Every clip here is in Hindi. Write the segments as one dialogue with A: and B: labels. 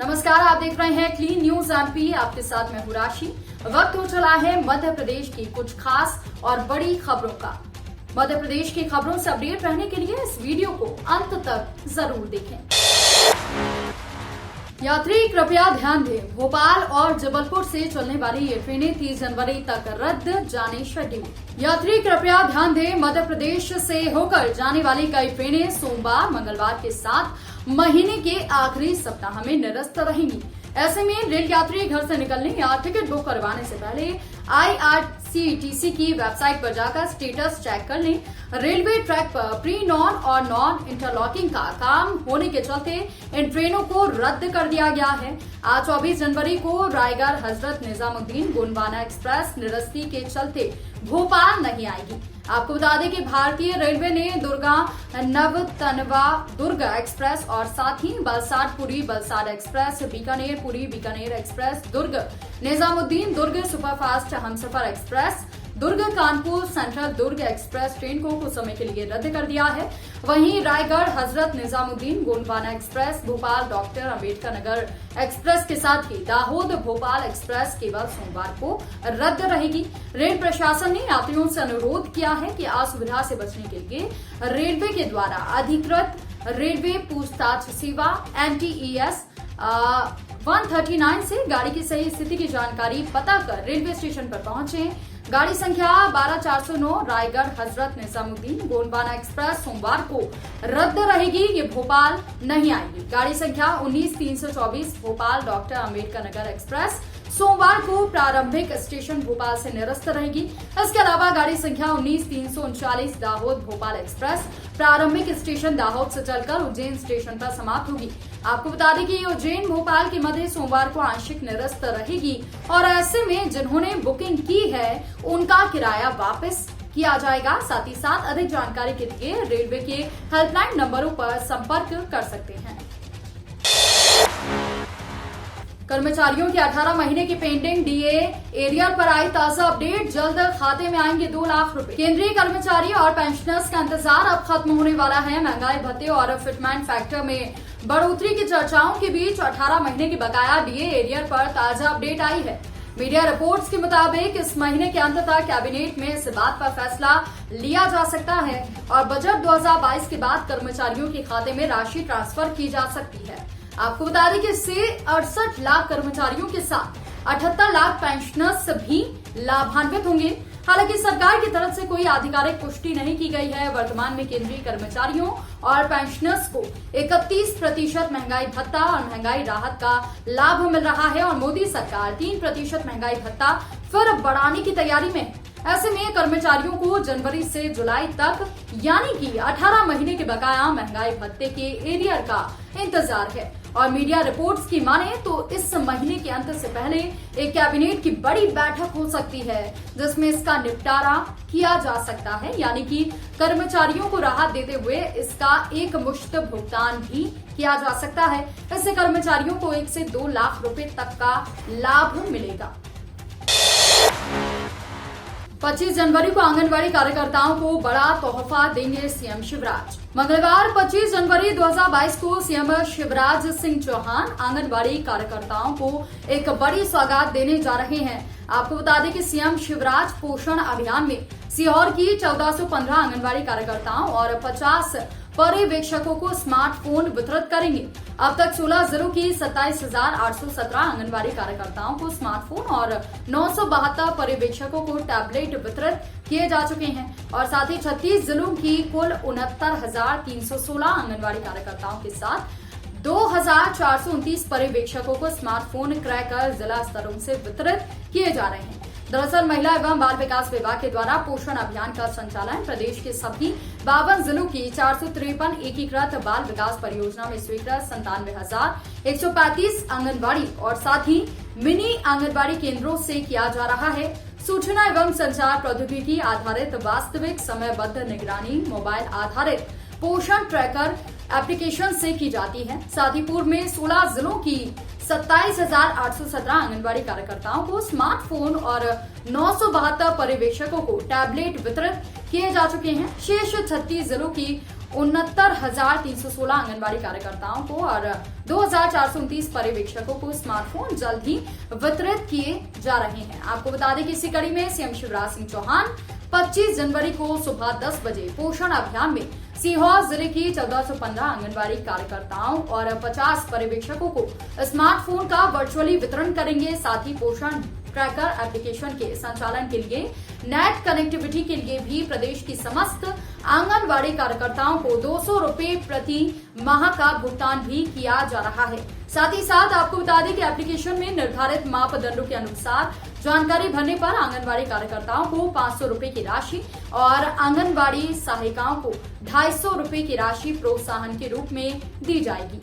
A: नमस्कार, आप देख रहे हैं क्लीन न्यूज एमपी। आपके साथ मैं हूं राशि। वक्त हो चला है मध्य प्रदेश की कुछ खास और बड़ी खबरों का। मध्य प्रदेश की खबरों से अपडेट रहने के लिए इस वीडियो को अंत तक जरूर देखें। यात्री कृपया ध्यान दें, भोपाल और जबलपुर से चलने वाली ये ट्रेनें 30 जनवरी तक रद्द, जाने शेड्यूल। यात्री कृपया ध्यान दें, मध्य प्रदेश से होकर जाने वाली कई ट्रेनें सोमवार मंगलवार के साथ महीने के आखिरी सप्ताह में निरस्त रहेंगी। ऐसे में रेल यात्री घर से निकलने या टिकट बुक करवाने से पहले IRCTC की वेबसाइट पर जाकर स्टेटस चेक कर लें। रेलवे ट्रैक पर प्री नॉन और नॉन इंटरलॉकिंग का काम होने के चलते इन ट्रेनों को रद्द कर दिया गया है। आज 24 जनवरी को रायगढ़ हजरत निजामुद्दीन गोंडवाना एक्सप्रेस निरस्ती के चलते भोपाल नहीं आएगी। आपको बता दें कि भारतीय रेलवे ने दुर्गा नवतनवा दुर्ग एक्सप्रेस और साथ ही बलसाड पुरी बलसाड एक्सप्रेस, बीकानेर पुरी बीकानेर एक्सप्रेस, दुर्ग निजामुद्दीन दुर्ग सुपरफास्ट हमसफर एक्सप्रेस, दुर्ग कानपुर सेंट्रल दुर्ग एक्सप्रेस ट्रेन को कुछ समय के लिए रद्द कर दिया है। वहीं Raigarh Hazrat Nizamuddin Gondwana express, Bhopal doctor Ambedkar Nagar express के साथ ही दाहोद भोपाल एक्सप्रेस केवल सोमवार को रद्द रहेगी। रेल प्रशासन ने यात्रियों से अनुरोध किया है कि असुविधा से बचने के लिए रेलवे के द्वारा अधिकृत रेलवे पूछताछ सेवा NTES 139 से गाड़ी की सही स्थिति की जानकारी पता कर रेलवे स्टेशन पर पहुंचे। गाड़ी संख्या 12409 रायगढ़ हजरत निजामुद्दीन गोंडवाना एक्सप्रेस सोमवार को रद्द रहेगी, ये भोपाल नहीं आएगी। गाड़ी संख्या 19324 भोपाल डॉक्टर अंबेडकर नगर एक्सप्रेस सोमवार को प्रारंभिक स्टेशन भोपाल से निरस्त रहेगी। इसके अलावा गाड़ी संख्या 19339 दाहोद भोपाल एक्सप्रेस प्रारंभिक स्टेशन दाहोद से चलकर उज्जैन स्टेशन पर समाप्त होगी। आपको बता दें कि उज्जैन भोपाल के मध्य सोमवार को आंशिक निरस्त रहेगी और ऐसे में जिन्होंने बुकिंग की है उनका किराया वापस किया जाएगा। साथ ही साथ अधिक जानकारी के लिए रेलवे के हेल्पलाइन नंबरों पर संपर्क कर सकते हैं। कर्मचारियों के 18 महीने की पेंडिंग DA एरियर पर आई ताजा अपडेट, जल्द खाते में आएंगे 2 लाख रुपए। केंद्रीय कर्मचारी और पेंशनर्स का इंतजार अब खत्म होने वाला है। महंगाई भत्ते और फिटमेंट फैक्टर में बढ़ोतरी की चर्चाओं के बीच 18 महीने की बकाया DA एरियर पर ताजा अपडेट आई है। मीडिया रिपोर्ट्स के मुताबिक इस महीने के अंत तक कैबिनेट में इस बात पर फैसला लिया जा सकता है और बजट 2022 के बाद कर्मचारियों के खाते में राशि ट्रांसफर की जा सकती है। आपको बता दें कि इससे 68 लाख कर्मचारियों के साथ 78 लाख पेंशनर्स भी लाभान्वित होंगे। हालांकि सरकार की तरफ से कोई आधिकारिक पुष्टि नहीं की गई है। वर्तमान में केंद्रीय कर्मचारियों और पेंशनर्स को 31% महंगाई भत्ता और महंगाई राहत का लाभ मिल रहा है और मोदी सरकार 3% महंगाई भत्ता फिर बढ़ाने की तैयारी में है। ऐसे में कर्मचारियों को जनवरी से जुलाई तक यानी कि 18 महीने के बकाया महंगाई भत्ते के एरियर का इंतजार है और मीडिया रिपोर्ट्स की माने तो इस महीने के अंत से पहले एक कैबिनेट की बड़ी बैठक हो सकती है जिसमें इसका निपटारा किया जा सकता है, यानी कि कर्मचारियों को राहत देते हुए इसका एक मुश्त भुगतान भी किया जा सकता है। इससे कर्मचारियों को 1 से 2 लाख रुपए तक का लाभ मिलेगा। 25 जनवरी को आंगनबाड़ी कार्यकर्ताओं को बड़ा तोहफा देंगे सीएम शिवराज। मंगलवार 25 जनवरी 2022 को सीएम शिवराज सिंह चौहान आंगनबाड़ी कार्यकर्ताओं को एक बड़ी सौगात देने जा रहे हैं। आपको बता दें कि सीएम शिवराज पोषण अभियान में सीहोर की 1415 आंगनबाड़ी कार्यकर्ताओं और 50 पर्यवेक्षकों को स्मार्टफोन वितरित करेंगे। अब तक 16 जिलों की 27,817 आंगनबाड़ी कार्यकर्ताओं को स्मार्टफोन और 972 पर्यवेक्षकों को टैबलेट वितरित किए जा चुके हैं और साथ ही 36 जिलों की कुल 69,316 आंगनबाड़ी कार्यकर्ताओं के साथ 2,429 पर्यवेक्षकों को स्मार्टफोन क्रैकर जिला स्तरों से वितरित किए जा रहे हैं। दरअसल महिला एवं बाल विकास विभाग के द्वारा पोषण अभियान का संचालन प्रदेश के सभी 52 जिलों की 453 एकीकृत बाल विकास परियोजना में स्वीकृत 97,135 आंगनबाड़ी और साथ ही मिनी आंगनबाड़ी केंद्रों से किया जा रहा है। सूचना एवं संचार प्रौद्योगिकी आधारित वास्तविक समयबद्ध निगरानी मोबाइल आधारित पोषण ट्रैकर एप्लीकेशन से की जाती है। साथ ही पूर्व में 16 जिलों की 27,817 आंगनबाड़ी कार्यकर्ताओं को स्मार्टफोन और 972 पर्यवेक्षकों को टैबलेट वितरित किए जा चुके हैं। शेष 36 जिलों की 69,316 आंगनबाड़ी कार्यकर्ताओं को और 2,429 पर्यवेक्षकों को स्मार्टफोन जल्द ही वितरित किए जा रहे हैं। आपको बता दें कि इसी कड़ी में सीएम शिवराज सिंह चौहान 25 जनवरी को सुबह 10 बजे पोषण अभियान में सीहोर जिले की 1415 आंगनबाड़ी कार्यकर्ताओं और 50 पर्यवेक्षकों को स्मार्टफोन का वर्चुअली वितरण करेंगे। साथ ही पोषण ट्रैकर एप्लीकेशन के संचालन के लिए नेट कनेक्टिविटी के लिए भी प्रदेश की समस्त आंगनबाड़ी कार्यकर्ताओं को 200 रुपए प्रति माह का भुगतान भी किया जा रहा है। साथ ही साथ आपको बता दें कि एप्लीकेशन में निर्धारित मापदंडों के अनुसार जानकारी भरने पर आंगनबाड़ी कार्यकर्ताओं को 500 रुपए की राशि और आंगनबाड़ी सहायिकाओं को 250 रुपए की राशि प्रोत्साहन के रूप में दी जाएगी।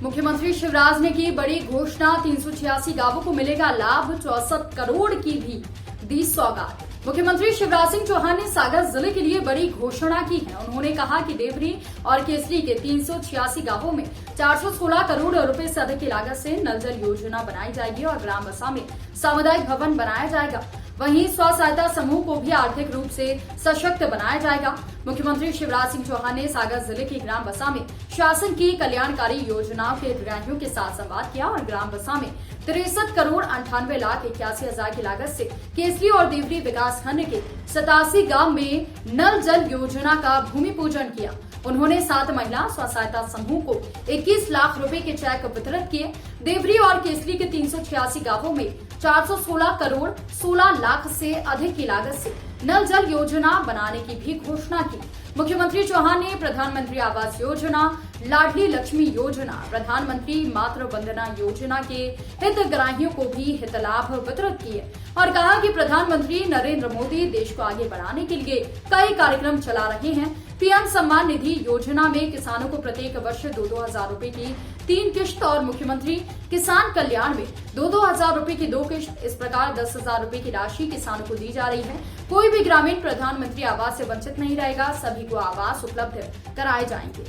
A: मुख्यमंत्री शिवराज ने की बड़ी घोषणा, 386 गांवों को मिलेगा लाभ, 64 करोड़ की भी दी सौगात। मुख्यमंत्री शिवराज सिंह चौहान ने सागर जिले के लिए बड़ी घोषणा की है। उन्होंने कहा कि देवरी और केसरी के 386 गांवों में 416 करोड़ रुपए से अधिक की लागत से नल जल योजना बनाई जाएगी और ग्राम बसा में सामुदायिक भवन बनाया जाएगा। वहीं स्व सहायता समूह को भी आर्थिक रूप से सशक्त बनाया जाएगा। मुख्यमंत्री शिवराज सिंह चौहान ने सागर जिले की ग्राम बसा में शासन की कल्याणकारी योजनाओं के हितग्राहियों के साथ संवाद किया और ग्राम बसा में 63 करोड़ 98 लाख 81 हजार की लागत से केसरी और देवरी विकास खंड के 87 गांव में नल जल योजना का भूमि पूजन किया। उन्होंने 7 महिला स्व सहायता समूह को 21 लाख रुपए के चेक वितरित किए। देवरी और केसरी के 386 गांवों में 416 करोड़ 16 लाख से अधिक की लागत से नल जल योजना बनाने की भी घोषणा की। मुख्यमंत्री चौहान ने प्रधानमंत्री आवास योजना, लाडली लक्ष्मी योजना, प्रधानमंत्री मातृ वंदना योजना के हितग्राहियों को भी हित लाभ वितरित किए और कहा कि प्रधानमंत्री नरेंद्र मोदी देश को आगे बढ़ाने के लिए कई कार्यक्रम चला रहे हैं। पीएम सम्मान निधि योजना में किसानों को प्रत्येक वर्ष 2-2 हजार रुपए की 3 किश्त और मुख्यमंत्री किसान कल्याण में 2-2 हजार रुपए की 2 किश्त, इस प्रकार 10 हजार रुपए की राशि किसानों को दी जा रही है। कोई भी ग्रामीण प्रधानमंत्री आवास से वंचित नहीं रहेगा, सभी को आवास उपलब्ध कराए जाएंगे।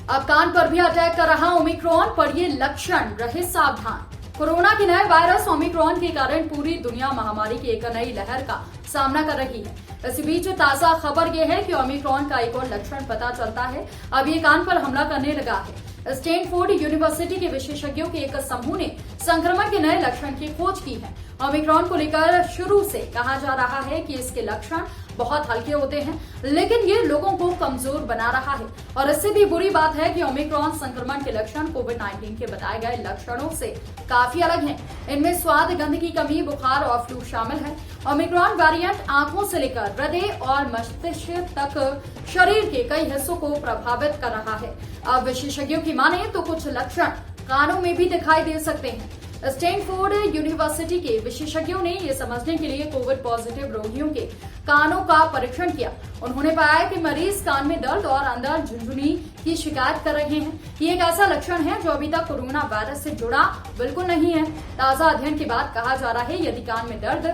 A: अब कान पर भी अटैक कर रहा ओमिक्रॉन, पढ़िए लक्षण, रहे सावधान। कोरोना के नए वायरस ओमिक्रॉन के कारण पूरी दुनिया महामारी की एक नई लहर का सामना कर रही है। इसी बीच ताजा खबर यह है कि ओमिक्रॉन का एक और लक्षण पता चलता है। अब ये कान पर हमला करने लगा है। स्टैनफोर्ड यूनिवर्सिटी के विशेषज्ञों के एक समूह ने संक्रमण के नए लक्षण की खोज की है। ओमिक्रॉन को लेकर शुरू से कहा जा रहा है कि इसके लक्षण बहुत हल्के होते हैं, लेकिन ये लोगों को कमजोर बना रहा है। और इससे भी बुरी बात है कि ओमिक्रॉन संक्रमण के लक्षण कोविड-19 के बताए गए लक्षणों से काफी अलग हैं। इनमें स्वाद, गंध की कमी, बुखार और फ्लू शामिल है। ओमिक्रॉन वेरिएंट आंखों से लेकर हृदय और मस्तिष्क तक शरीर के कई हिस्सों को प्रभावित कर रहा है। अब विशेषज्ञों की माने तो कुछ लक्षण कानों में भी दिखाई दे सकते हैं। स्टैनफोर्ड यूनिवर्सिटी के विशेषज्ञों ने ये समझने के लिए कोविड पॉजिटिव रोगियों के कानों का परीक्षण किया। उन्होंने पाया कि मरीज कान में दर्द और अंदर झुनझुनी की शिकायत कर रहे हैं। ये एक ऐसा लक्षण है जो अभी तक कोरोना वायरस से जुड़ा बिल्कुल नहीं है। ताजा अध्ययन के बाद कहा जा रहा है यदि कान में दर्द,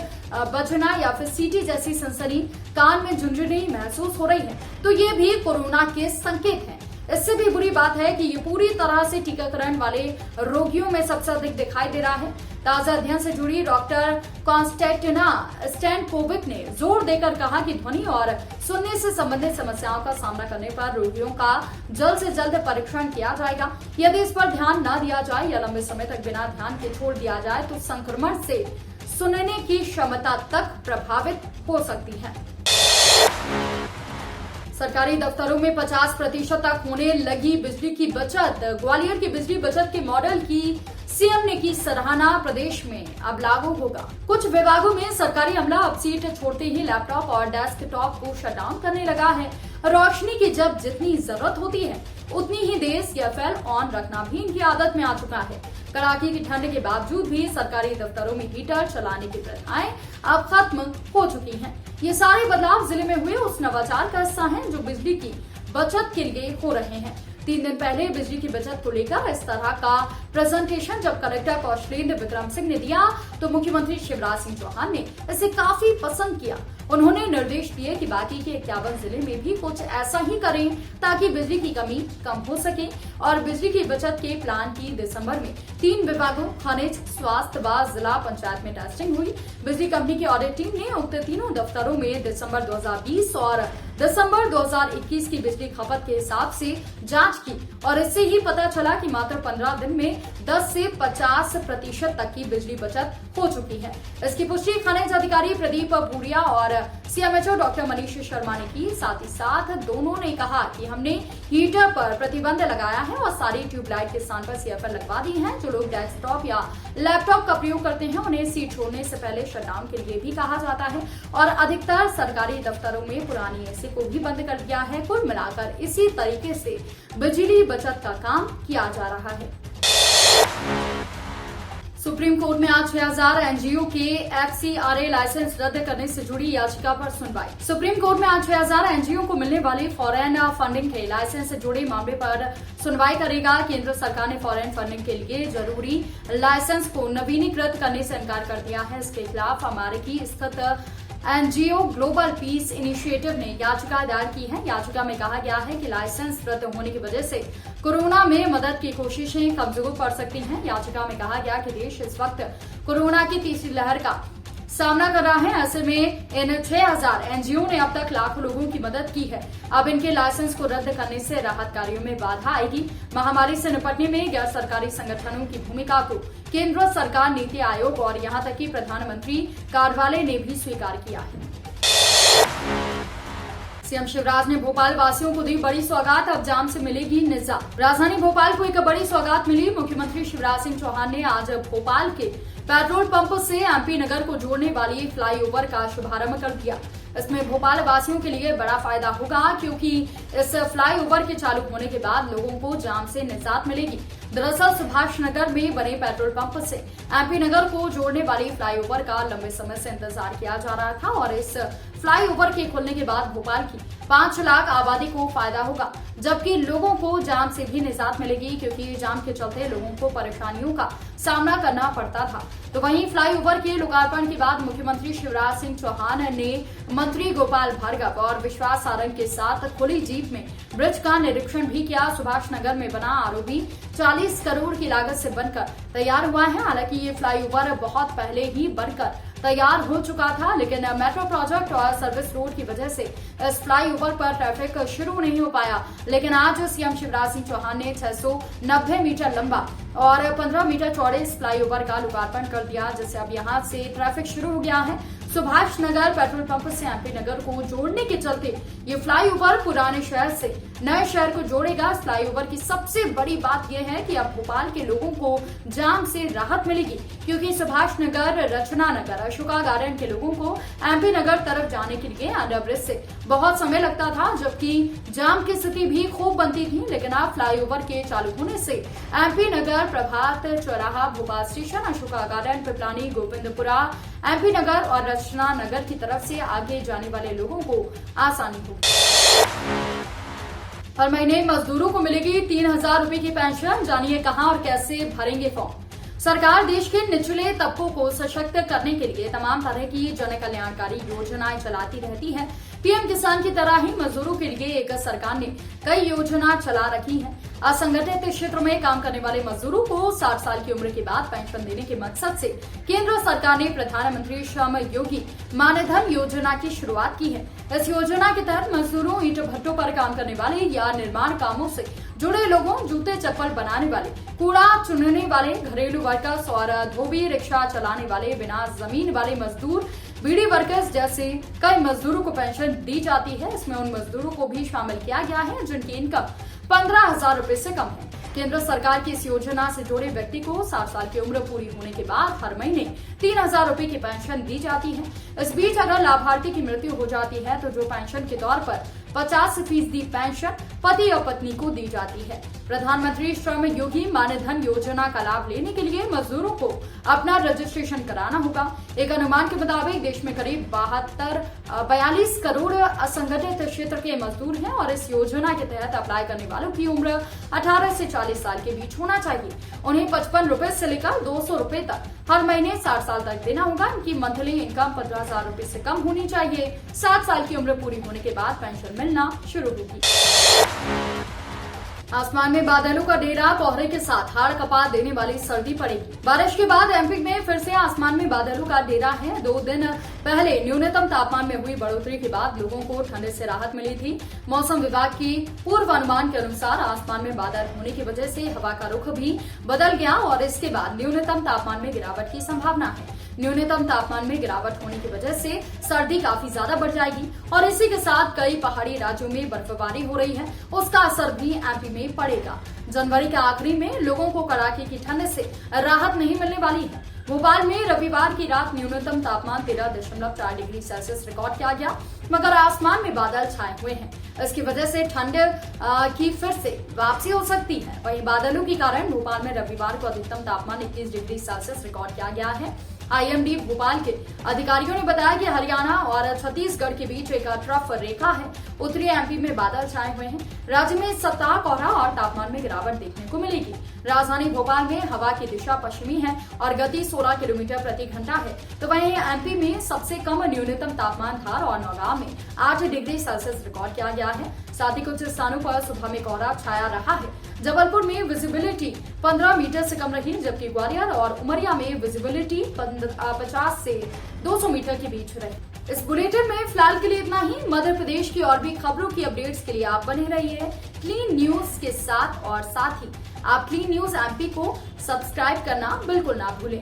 A: बजना या फिर सीटी जैसी सनसनी, कान में झुनझुनी महसूस हो रही है तो ये भी कोरोना के संकेत हैं। इससे भी बुरी बात है कि ये पूरी तरह से टीकाकरण वाले रोगियों में सबसे अधिक दिखाई दे रहा है। ताजा अध्ययन से जुड़ी डॉक्टर कॉन्स्टेंटिना स्टैनकोविक ने जोर देकर कहा कि ध्वनि और सुनने से संबंधित समस्याओं का सामना करने पर रोगियों का जल्द से जल्द परीक्षण किया जाएगा। यदि इस पर ध्यान न दिया जाए या लंबे समय तक बिना ध्यान के छोड़ दिया जाए तो संक्रमण से सुनने की क्षमता तक प्रभावित हो सकती है। सरकारी दफ्तरों में 50% तक होने लगी बिजली की बचत। ग्वालियर की बिजली बचत के मॉडल की सीएम ने की सराहना, प्रदेश में अब लागू होगा। कुछ विभागों में सरकारी अमला अब सीट छोड़ते ही लैपटॉप और डेस्कटॉप को शट डाउन करने लगा है। रोशनी की जब जितनी जरूरत होती है उतनी ही देर सीएफएल ऑन रखना भी इनकी आदत में आ चुका है। कड़ाके की ठंड के बावजूद भी सरकारी दफ्तरों में हीटर चलाने की प्रथाएं अब खत्म हो चुकी हैं। ये सारे बदलाव जिले में हुए उस नवाचार का हिस्सा हैं जो बिजली की बचत के लिए हो रहे हैं। 3 दिन पहले बिजली की बचत को लेकर इस तरह का प्रेजेंटेशन जब कलेक्टर कौशलेंद्र विक्रम सिंह ने दिया तो मुख्यमंत्री शिवराज सिंह चौहान ने इसे काफी पसंद किया। उन्होंने निर्देश दिए कि बाकी के 51 जिले में भी कुछ ऐसा ही करें ताकि बिजली की कमी कम हो सके और बिजली की बचत के प्लान की दिसंबर में 3 विभागों खनिज, स्वास्थ्य व जिला पंचायत में टेस्टिंग हुई। बिजली कंपनी की ऑडिट टीम ने उक्त तीनों दफ्तरों में दिसंबर 2020 और दिसंबर 2021 की बिजली खपत के हिसाब से जांच की और इससे ही पता चला कि मात्र 15 दिन में 10 से 50% तक की बिजली बचत हो चुकी है। इसकी पुष्टि खनिज अधिकारी प्रदीप भूरिया और सीएमएचओ डॉक्टर मनीष शर्मा ने की। साथ ही साथ दोनों ने कहा कि हमने हीटर पर प्रतिबंध लगाया है और सारी ट्यूबलाइट के स्थान पर सीएफएल लगवा दी है। जो लोग डेस्कटॉप या लैपटॉप का प्रयोग करते हैं उन्हें सीट छोड़ने से पहले शटडाउन के लिए भी कहा जाता है और अधिकतर सरकारी दफ्तरों में पुरानी एसी को भी बंद कर दिया है। कुल मिलाकर इसी तरीके से बिजली बचत का काम किया जा रहा है। सुप्रीम कोर्ट में आज 6000 एनजीओ के एफसीआरए लाइसेंस रद्द करने से जुड़ी याचिका पर सुनवाई। सुप्रीम कोर्ट में आज 6000 एनजीओ को मिलने वाली फॉरेन फंडिंग के लाइसेंस से जुड़े मामले पर सुनवाई करेगा। केंद्र सरकार ने फॉरेन फंडिंग के लिए जरूरी लाइसेंस को नवीनीकृत करने से इनकार कर दिया है। इसके खिलाफ अमेरिकी स्थित एनजीओ ग्लोबल पीस इनिशिएटिव ने याचिका दायर की है। याचिका में कहा गया है कि लाइसेंस रद्द होने की वजह से कोरोना में मदद की कोशिशें कमजोर पड़ सकती हैं। याचिका में कहा गया कि देश इस वक्त कोरोना की तीसरी लहर का सामना कर रहा है। ऐसे में इन 6000 एनजीओ ने अब तक लाखों लोगों की मदद की है। अब इनके लाइसेंस को रद्द करने से राहत कार्यों में बाधा आएगी। महामारी से निपटने में गैर सरकारी संगठनों की भूमिका को केंद्र सरकार, नीति आयोग और यहां तक कि प्रधानमंत्री कार्यालय ने भी स्वीकार किया है। सीएम शिवराज ने भोपाल वासियों को दी बड़ी सौगात, अब जाम से मिलेगी निजात। राजधानी भोपाल को एक बड़ी सौगात मिली। मुख्यमंत्री शिवराज सिंह चौहान ने आज भोपाल के पेट्रोल पंप से एमपी नगर को जोड़ने वाली फ्लाईओवर का शुभारंभ कर दिया। इसमें भोपाल वासियों के लिए बड़ा फायदा होगा क्योंकि इस फ्लाईओवर के चालू होने के बाद लोगों को जाम से निजात मिलेगी। दरअसल सुभाष नगर में बने पेट्रोल पंप से एमपी नगर को जोड़ने वाली फ्लाईओवर का लंबे समय से इंतजार किया जा रहा था और इस फ्लाईओवर के खुलने के बाद भोपाल की 5 लाख आबादी को फायदा होगा, जबकि लोगों को जाम से भी निजात मिलेगी क्योंकि जाम के चलते लोगों को परेशानियों का सामना करना पड़ता था। तो वहीं फ्लाईओवर के लोकार्पण के बाद मुख्यमंत्री शिवराज सिंह चौहान ने मंत्री गोपाल भार्गव और विश्वास सारंग के साथ खुली जीप में ब्रिज का निरीक्षण भी किया। सुभाष नगर में बना आरओबी 40 करोड़ की लागत से बनकर तैयार हुआ है। हालांकि ये फ्लाईओवर बहुत पहले ही बनकर तैयार हो चुका था, लेकिन मेट्रो प्रोजेक्ट और सर्विस रोड की वजह से इस फ्लाईओवर पर ट्रैफिक शुरू नहीं हो पाया। लेकिन आज सीएम शिवराज सिंह चौहान ने 690 मीटर लंबा और 15 मीटर चौड़े इस फ्लाईओवर का लोकार्पण कर दिया, जिससे अब यहां से ट्रैफिक शुरू हो गया है। सुभाष नगर पेट्रोल पंप से एमपी नगर को जोड़ने के चलते ये फ्लाईओवर पुराने शहर से नए शहर को जोड़ेगा। इस फ्लाईओवर की सबसे बड़ी बात यह है कि अब भोपाल के लोगों को जाम से राहत मिलेगी क्योंकि सुभाष नगर, रचना नगर, अशोका गार्डन के लोगों को एमपी नगर तरफ जाने के लिए अंडर ब्रिज से बहुत समय लगता था, जबकि जाम की स्थिति भी खूब बनती थी। लेकिन अब फ्लाईओवर के चालू होने से MP Nagar, Prabhat Chauraha, Bhopal station, Ashoka Garden, Piplani, Govindpura, MP Nagar और रचना नगर की तरफ से आगे जाने वाले लोगों को आसानी होगी। हर महीने मजदूरों को मिलेगी 3000 रुपए की पेंशन। जानिए कहां और कैसे भरेंगे फॉर्म। सरकार देश के निचले तबकों को सशक्त करने के लिए तमाम तरह की जन कल्याणकारी योजनाएं चलाती रहती है। पीएम किसान की तरह ही मजदूरों के लिए एक सरकार ने कई योजना चला रखी है। असंगठित क्षेत्र में काम करने वाले मजदूरों को 60 साल की उम्र के बाद पेंशन देने के मकसद से केंद्र सरकार ने प्रधानमंत्री श्रम योगी मानधन योजना की शुरुआत की है। इस योजना के तहत मजदूरों, ईंट भट्टों पर काम करने वाले या निर्माण कामों से जुड़े लोगों, जूते चप्पल बनाने वाले, कूड़ा चुनने वाले, घरेलू वर्कर्स और धोबी रिक्शा चलाने वाले, बिना जमीन वाले मजदूर, बीड़ी वर्कर्स जैसे कई मजदूरों को पेंशन दी जाती है। इसमें उन मजदूरों को भी शामिल किया गया है जिनकी इनकम 15,000 रुपए से कम है। केंद्र सरकार की इस योजना से जुड़े व्यक्ति को 60 साल की उम्र पूरी होने के बाद हर महीने 3000 रुपए की पेंशन दी जाती है। इस बीच अगर लाभार्थी की मृत्यु हो जाती है तो जो पेंशन के तौर पर 50% पेंशन पति और पत्नी को दी जाती है। प्रधानमंत्री श्रम योगी मानधन योजना का लाभ लेने के लिए मजदूरों को अपना रजिस्ट्रेशन कराना होगा। एक अनुमान के मुताबिक देश में करीब 42 करोड़ असंगठित क्षेत्र के मजदूर हैं और इस योजना के तहत अप्लाई करने वालों की उम्र 18 से 40 साल के बीच होना चाहिए। उन्हें 55 रुपए से लेकर 200 रुपए तक हर महीने 60 साल तक देना होगा। इनकी मंथली इनकम 15,000 रुपए से कम होनी चाहिए। 60 साल की उम्र पूरी होने के बाद पेंशन मिलना शुरू होगी। आसमान में बादलों का डेरा, कोहरे के साथ हाड़ कपा देने वाली सर्दी पड़ेगी। बारिश के बाद एमपी में फिर से आसमान में बादलों का डेरा है। 2 दिन पहले न्यूनतम तापमान में हुई बढ़ोतरी के बाद लोगों को ठंड से राहत मिली थी। मौसम विभाग की पूर्वानुमान के अनुसार आसमान में बादल होने की वजह से हवा का रुख भी बदल गया और इसके बाद न्यूनतम तापमान में गिरावट की संभावना है। न्यूनतम तापमान में गिरावट होने की वजह से सर्दी काफी ज्यादा बढ़ जाएगी और इसी के साथ कई पहाड़ी राज्यों में बर्फबारी हो रही है, उसका असर भी एमपी में पड़ेगा। जनवरी के आखिरी में लोगों को कड़ाके की ठंड से राहत नहीं मिलने वाली है। भोपाल में रविवार की रात न्यूनतम तापमान 13.4 डिग्री सेल्सियस रिकॉर्ड किया गया, मगर आसमान में बादल छाए हुए हैं। इसकी वजह से ठंड की फिर से वापसी हो सकती है। वहीं बादलों के कारण भोपाल में रविवार को अधिकतम तापमान 21 डिग्री सेल्सियस रिकॉर्ड किया गया है। आईएमडी भोपाल के अधिकारियों ने बताया कि हरियाणा और छत्तीसगढ़ के बीच एक ट्रफ रेखा है। उत्तरी एमपी में बादल छाए हुए हैं। राज्य में इस सप्ताह कोहरा और तापमान में गिरावट देखने को मिलेगी। राजधानी भोपाल में हवा की दिशा पश्चिमी है और गति 16 किलोमीटर प्रति घंटा है। तो वहीं एमपी में सबसे कम न्यूनतम तापमान धार और नौगांव में 8 डिग्री सेल्सियस रिकॉर्ड किया गया है। साथ ही कुछ स्थानों पर सुबह में कोहरा छाया रहा है। जबलपुर में विजिबिलिटी 15 मीटर से कम रही, जबकि ग्वालियर और उमरिया में विजिबिलिटी 50 से 200 मीटर के बीच रही। इस बुलेटिन में फिलहाल के लिए इतना ही। मध्य प्रदेश की और भी खबरों की अपडेट्स के लिए आप बने रहिए क्लीन न्यूज के साथ और साथ ही आप क्लीन न्यूज एमपी को सब्सक्राइब करना बिल्कुल ना भूलें।